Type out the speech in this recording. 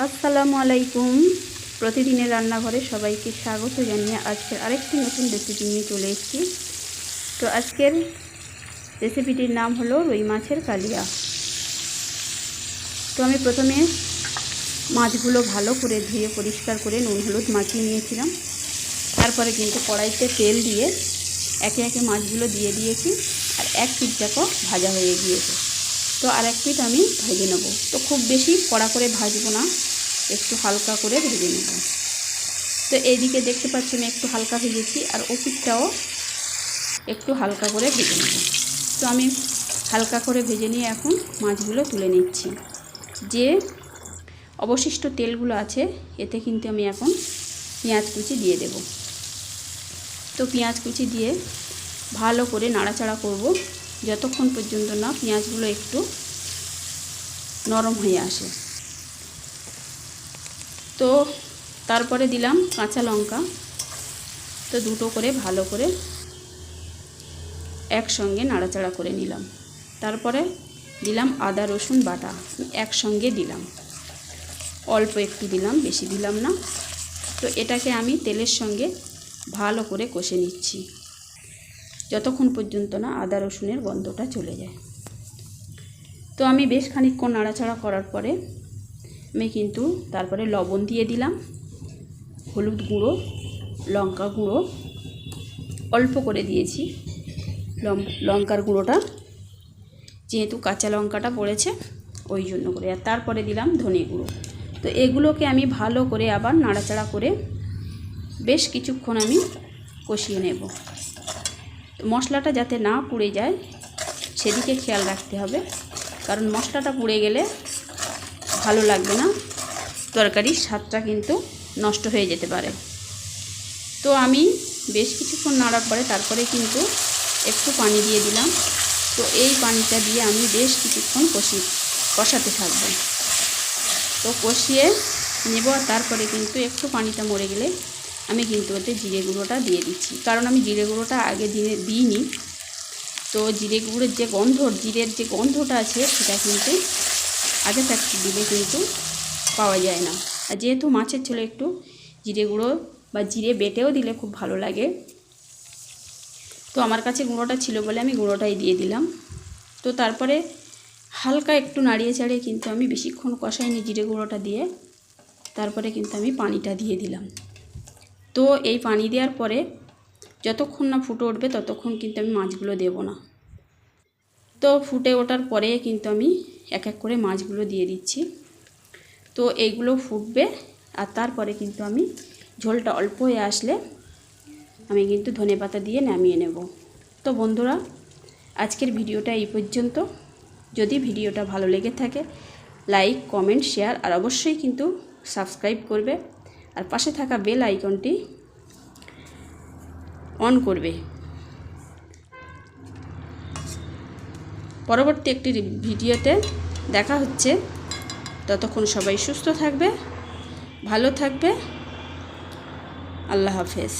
আসসালামু আলাইকুম। প্রতিদিনের রান্নাঘরে সবাইকে স্বাগত জানিয়ে আজকের আরেকটি নতুন রেসিপি নিয়ে চলে এসেছি। তো আজকের রেসিপিটির নাম হলো রুই মাছের কালিয়া। তো আমি প্রথমে মাছগুলো ভালো করে ধুয়ে পরিষ্কার করে নুন হলুদ মাখিয়ে নিয়েছিলাম। তারপরে কিন্তু কড়াইতে তেল দিয়ে একে একে মাছগুলো দিয়ে দিয়েছি, আর এক পিঠ দেখো ভাজা হয়ে গিয়েছে। তো আর এক পিঠ আমি ভেজে নেব। তো খুব বেশি কড়া করে ভাজবো না, একটু হালকা করে ভেজে নেব। তো এইদিকে দেখতে পাচ্ছি আমি একটু হালকা ভেজেছি, আর ও পিঠটাও একটু হালকা করে ভেজে নেব। তো আমি হালকা করে ভেজে নিয়ে এখন মাছগুলো তুলে নিচ্ছি। যে অবশিষ্ট তেলগুলো আছে এতে কিন্তু আমি এখন পেঁয়াজ কুচি দিয়ে দেব। তো পেঁয়াজ কুচি দিয়ে ভালো করে নাড়াচাড়া করব যতক্ষণ পর্যন্ত না পেঁয়াজগুলো একটু নরম হয়ে আসে। তো তারপরে দিলাম কাঁচা লঙ্কা। তো দুটো করে ভালো করে একসঙ্গে নাড়াচাড়া করে নিলাম। তারপরে দিলাম আদা রসুন বাটা, একসঙ্গে দিলাম, অল্প একটু দিলাম, বেশি দিলাম না। তো এটাকে আমি তেলের সঙ্গে ভালো করে কষে নিচ্ছি যতক্ষণ পর্যন্ত না আদা রসুনের গন্ধটা চলে যায়। তো আমি বেশ খানিকক্ষণ নাড়াচাড়া করার পরে আমি কিন্তু তারপরে লবণ দিয়ে দিলাম, হলুদ গুঁড়ো, লঙ্কা গুঁড়ো অল্প করে দিয়েছি। লঙ্কার গুঁড়োটা যেহেতু কাঁচা লঙ্কাটা পড়েছে ওই জন্য করে, আর তারপরে দিলাম ধনে গুঁড়ো। তো এগুলোকে আমি ভালো করে আবার নাড়াচাড়া করে বেশ কিছুক্ষণ আমি কষিয়ে নেব। তো মশলাটা যাতে না পুড়ে যায় সেদিকে খেয়াল রাখতে হবে, কারণ মশলাটা পুড়ে গেলে ভালো লাগবে না, তরকারির স্বাদটা কিন্তু নষ্ট হয়ে যেতে পারে। তো আমি বেশ কিছুক্ষণ নাড়ার পরে তারপরে কিন্তু একটু পানি দিয়ে দিলাম। তো এই পানিটা দিয়ে আমি বেশ কিছুক্ষণ কষাতে থাকব। তো কষিয়ে নেব, আর তারপরে কিন্তু একটু পানিটা মরে গেলে আমি কিন্তু ওতে জিরে গুঁড়োটা দিয়ে দিচ্ছি, কারণ আমি জিরে গুঁড়োটা আগে দিইনি। তো জিরে গুঁড়োর যে জিরের যে গন্ধটা আছে সেটা কিন্তু আগে থাকতে দিলে কিন্তু পাওয়া যায় না। আর যেহেতু মাছের ঝোলে একটু জিরে গুঁড়ো বা জিরে বেটেও দিলে খুব ভালো লাগে। তো আমার কাছে গুঁড়োটা ছিল বলে আমি গুঁড়োটাই দিয়ে দিলাম। তো তারপরে হালকা একটু নাড়িয়ে চাড়িয়ে কিন্তু আমি বেশিক্ষণ কষাইনি জিরে গুঁড়োটা দিয়ে, তারপরে কিন্তু আমি পানিটা দিয়ে দিলাম। তো এই পানি দেওয়ার পরে যতক্ষণ না ফুটে উঠবে ততক্ষণ কিন্তু আমি মাছগুলো দেব না। তো ফুটে ওঠার পরে কিন্তু আমি এক এক করে মাছগুলো দিয়ে দিচ্ছি। তো এইগুলো ফুটবে, আর তারপরে কিন্তু আমি ঝোলটা অল্প হয়ে আসলে আমি কিন্তু ধনেপাতা দিয়ে নামিয়ে নেব। তো বন্ধুরা, আজকের ভিডিওটা এই পর্যন্ত। যদি ভিডিওটা ভালো লেগে থাকে লাইক, কমেন্ট, শেয়ার আর অবশ্যই কিন্তু সাবস্ক্রাইব করবে, আর পাশে থাকা বেল আইকনটি অন করবে। পরবর্তী একটি ভিডিওতে দেখা হচ্ছে। ততক্ষণ সবাই সুস্থ থাকবে, ভালো থাকবে। আল্লাহ হাফেজ।